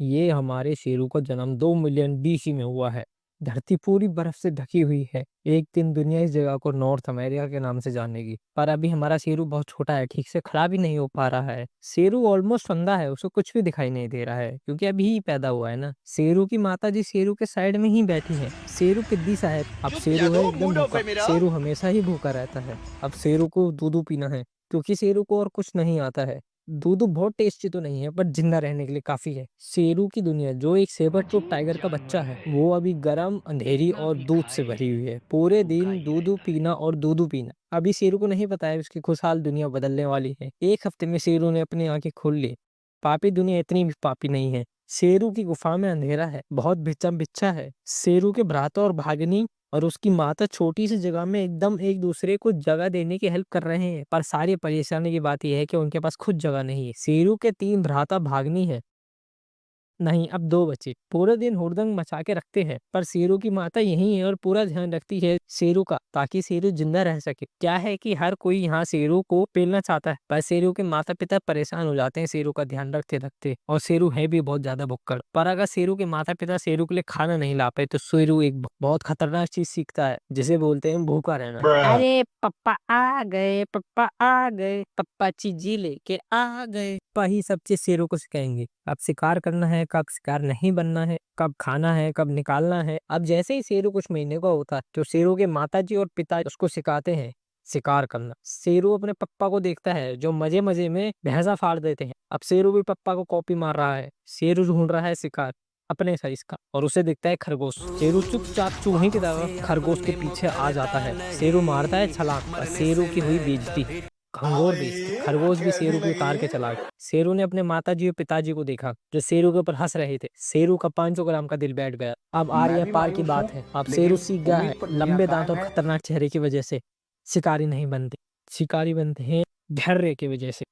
ये हमारे शेरू का जन्म 2 मिलियन BC में हुआ है। धरती पूरी बर्फ से ढकी हुई है। एक दिन दुनिया इस जगह को नॉर्थ अमेरिका के नाम से जानेगी। पर अभी हमारा शेरू बहुत छोटा है, ठीक से खड़ा भी नहीं हो पा रहा है। शेरू ऑलमोस्ट अंधा है, उसको कुछ भी दिखाई नहीं दे रहा है क्योंकि अभी ही पैदा हुआ है ना। शेरू की माता जी शेरू के साइड में ही बैठी है। शेरू पिद्दी सा है। अब चुप शेरू है जादू एकदम मूड ऑफ भूखा। है मेरा। शेरू हमेशा ही भूखा रहता है। अब शेरू को दूध पीना है क्योंकि शेरू को और कुछ नहीं आता है। दूध बहुत टेस्टी तो नहीं है पर जिंदा रहने के लिए काफी है। शेरू की दुनिया जो एक सेबर टूथ टाइगर का बच्चा है वो अभी गर्म, अंधेरी और दूध से भरी हुई है। पूरे दिन दूध पीना और दूध पीना। अभी शेरू को नहीं पता है उसकी खुशहाल दुनिया बदलने वाली है। एक हफ्ते में शेरू ने अपनी आंखें खोल ली। पापी दुनिया इतनी भी पापी नहीं है। शेरू की गुफा में अंधेरा है, बहुत बिच्छा बिच्छा है। शेरू के भ्राता और भागनी और उसकी माता छोटी सी जगह में एकदम एक दूसरे को जगह देने की हेल्प कर रहे हैं। पर सारी परेशानी की बात यह है कि उनके पास खुद जगह नहीं है। शेरू के 3 भ्राता भागनी है, नहीं अब 2 बचे। पूरे दिन हुड़दंग मचा के रखते हैं पर शेरू की माता यही है और पूरा ध्यान रखती है शेरू का ताकि शेरू जिंदा रह सके। क्या है कि हर कोई यहाँ शेरू को पेलना चाहता है पर शेरू के माता पिता परेशान हो जाते हैं शेरू का ध्यान रखते रखते। और शेरू है भी बहुत ज्यादा भुक्कड़। पर अगर शेरू के माता पिता शेरू के लिए खाना नहीं ला पाए तो शेरू एक बहुत खतरनाक चीज सीखता है जिसे बोलते हैं भूखा रहना। अरे पप्पा आ गए, पप्पा आ गए, पप्पा चीजी लेके आ गए। पप्पा ही सब चीज शेरू को सिखाएंगे। कब शिकार करना है, कब शिकार नहीं बनना है, कब खाना है, कब निकालना है। अब जैसे ही शेरू कुछ महीने का होता है तो शेरू के माताजी और पिता उसको सिखाते हैं शिकार करना। शेरू अपने पप्पा को देखता है जो मजे मजे में भैंसा फाड़ देते हैं। अब शेरू भी पप्पा को कॉपी मार रहा है। शेरू ढूंढ रहा है शिकार अपने साइज का और उसे दिखता है खरगोश। शेरू चुपचाप चूहे की तरह खरगोश के पीछे आ जाता है। शेरू मारता है छलांग और शेरू की हुई बेइज्जती। घंघोर बेइज्जती। खरगोश भी शेरू को उतार के चला गया। शेरू ने अपने माताजी और पिताजी को देखा जो शेरू के ऊपर हंस रहे थे। शेरू का 500 ग्राम का दिल बैठ गया। अब आर या पार की बात है। अब शेरू सीख गया है लंबे दांत और खतरनाक चेहरे की वजह से शिकारी नहीं बनते, शिकारी बनते हैं धैर्य की वजह से।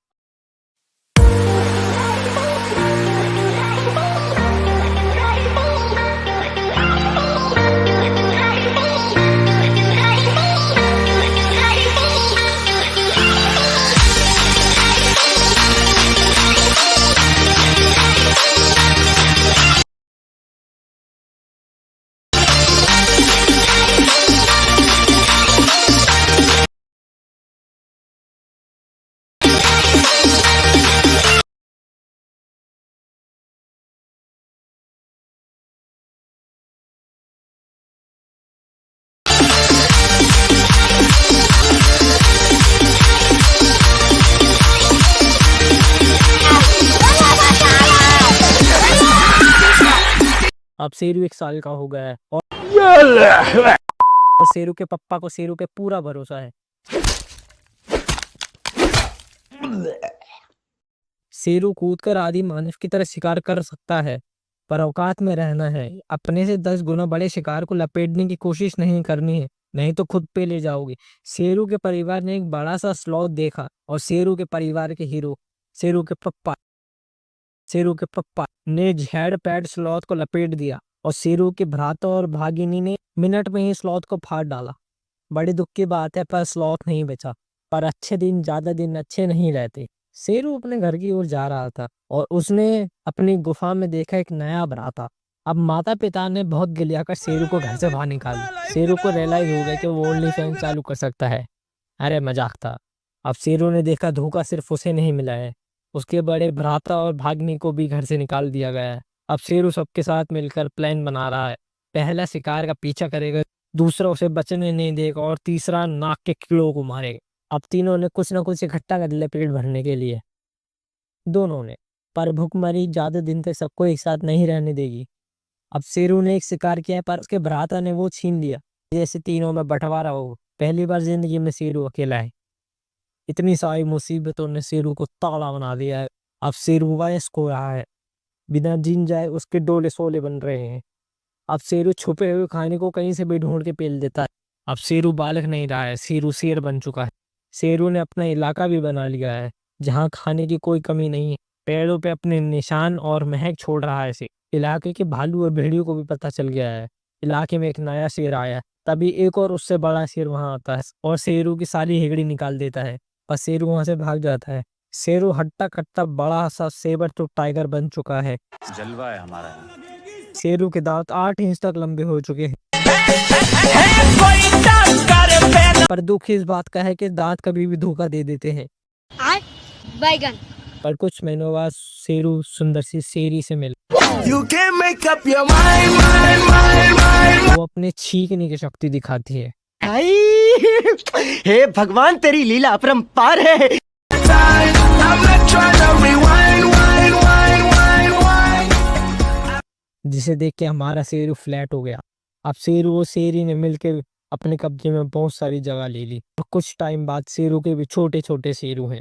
अब शेरू 1 साल का हो गया है और शेरू के पप्पा को शेरू पे पूरा भरोसा है। शेरू कूदकर आदि मानव की तरह शिकार कर सकता है पर औकात में रहना है। अपने से 10 गुना बड़े शिकार को लपेटने की कोशिश नहीं करनी है, नहीं तो खुद पे ले जाओगे। शेरू के परिवार ने एक बड़ा सा स्लॉथ देखा और शेरू के परिवार के हीरो शेरू के पप्पा शेरू के पप्पा ने झेड़ पैड स्लॉथ को लपेट दिया और शेरू के भ्राता और भागिनी ने मिनट में ही स्लॉथ को फाड़ डाला। बड़ी दुख की बात है पर स्लॉथ नहीं बचा। पर अच्छे दिन ज्यादा दिन अच्छे नहीं रहते। शेरू अपने घर की ओर जा रहा था और उसने अपनी गुफा में देखा एक नया भ्राता। अब माता पिता ने बहुत गिलिया कर शेरू को घर से बाहर निकाल दिया। शेरू को रियलाइज हो गया कि वो ओनली फैन चालू कर सकता है। अरे मजाक था। अब शेरू ने देखा धोखा सिर्फ उसे नहीं मिला है, उसके बड़े भ्राता और भाग्नि को भी घर से निकाल दिया गया है। अब शेरू सबके साथ मिलकर प्लान बना रहा है। पहला शिकार का पीछा करेगा, दूसरा उसे बचने नहीं देगा और तीसरा नाक के कीड़ों को मारेगा। अब तीनों ने कुछ ना कुछ इकट्ठा कर लिया पेट भरने के लिए, दोनों ने। पर भूखमरी ज्यादा दिन तक सबको एक साथ नहीं रहने देगी। अब शेरू ने एक शिकार किया पर उसके भ्राता ने वो छीन लिया। जैसे तीनों में बंटवारा हो। पहली बार जिंदगी में शेरू अकेला है। इतनी सारी मुसीबतों ने शेरू को ताला बना दिया है। अब शेरू वयस्क हो रहा है, बिना जिन जाए उसके डोले सोले बन रहे हैं। अब शेरू छुपे हुए खाने को कहीं से भी ढूंढ के पेल देता है। अब शेरू बालक नहीं रहा है, शेरू शेर बन चुका है। शेरू ने अपना इलाका भी बना लिया है जहाँ खाने की कोई कमी नहीं है। पेड़ों पे अपने निशान और महक छोड़ रहा है। इलाके के भालू और भेड़ियों को भी पता चल गया है इलाके में एक नया शेर आया है। तभी एक और उससे बड़ा शेर वहां आता है और शेरू की सारी हेगड़ी निकाल देता है। पर शेरू वहां से भाग जाता है। शेरू हट्टा कट्टा बड़ा सा सेबर टूथ टाइगर बन चुका है। जलवा है हमारा। शेरू के दांत 8 इंच तक लंबे हो चुके हैं। पर दुख इस बात का है कि दांत कभी भी धोखा दे देते हैं। बैगन। पर कुछ महीनों बाद शेरू सुंदर सी शेरी से मिला। वो अपने छींकने की शक्ति दिखाती है। हे भगवान, तेरी लीला अपरंपार है। जिसे देख के हमारा शेरू फ्लैट हो गया। अब शेरू और शेरी ने मिलकर अपने कब्जे में बहुत सारी जगह ले ली। और कुछ टाइम बाद शेरू के भी छोटे छोटे शेरू हैं।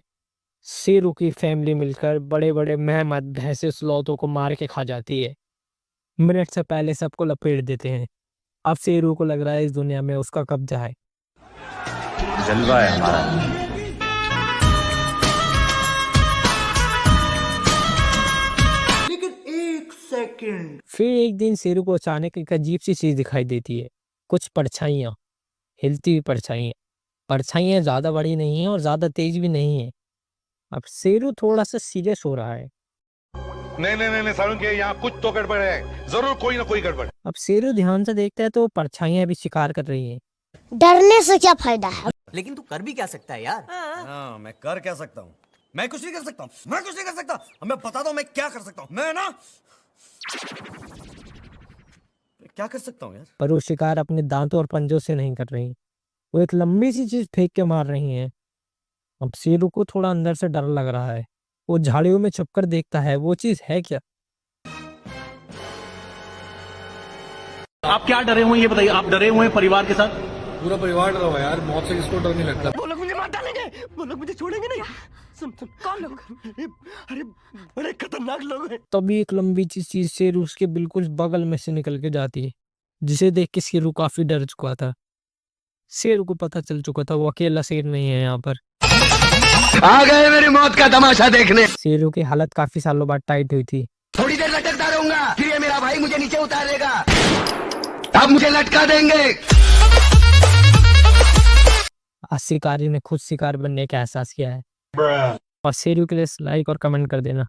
शेरू की फैमिली मिलकर बड़े बड़े मेहमत भैंसे स्लॉथों को मार के खा जाती है। मिनट से पहले सबको लपेट देते हैं। अब शेरू को लग रहा है इस दुनिया में उसका कब्जा है। जलवा है हमारा। फिर एक दिन शेरू को अचानक एक अजीब सी चीज दिखाई देती है। कुछ परछाइयाँ, हिलती हुई परछाइयाँ। परछाइयाँ ज्यादा बड़ी नहीं है और ज्यादा तेज भी नहीं है। अब शेरू थोड़ा सा सीरियस हो रहा है। नहीं सारुण के यहाँ कुछ तो गड़बड़ है, जरूर कोई ना कोई गड़बड़। अब शेरू ध्यान से देखता है तो परछाइयाँ भी शिकार कर रही हैं। डरने से क्या फायदा है? लेकिन तू कर भी क्या सकता है यार? हाँ, मैं कर क्या सकता हूँ? मैं कुछ नहीं कर सकता हूँ। मैं कुछ नहीं कर सकता। मैं बताता हूँ मैं क्या कर सकता हूँ। मैं ना क्या कर सकता हूँ यार? पर वो शिकार अपने दांतों और पंजों से नहीं कर रही। वो एक लंबी सी चीज फेंक के मार रही हैं। अब शेरू को थोड़ा अंदर से डर लग रहा है। वो झाड़ियों में छुपकर देखता है वो चीज है क्या। आप क्या डरे हुए हैं ये बताइए? आप डरे हुए हैं परिवार के साथ? पूरा परिवार डरा हुआ है यार, मौत से किसको डर नहीं लगता। वो लोग मुझे मार डालेंगे, वो लोग मुझे छोड़ेंगे नहीं। सुन कौन लोग? अरे बड़े खतरनाक लोग हैं। तभी एक लंबी सी चीज शेरू उसके बिल्कुल बगल में से निकल के जाती है। जिसे देख के शेरू काफी डर चुका था। शेरू को पता चल चुका था वो अकेला शेर नहीं है यहाँ पर। आ गए मेरी मौत का तमाशा देखने। शेरू की हालत काफी सालों बाद टाइट हुई थी। थोड़ी देर लटकता रहूंगा, फिर ये मेरा भाई मुझे नीचे उतारेगा। अब मुझे लटका देंगे। आज शिकारी ने खुद शिकार बनने का एहसास किया है। और शेरू के लिए लाइक और कमेंट कर देना।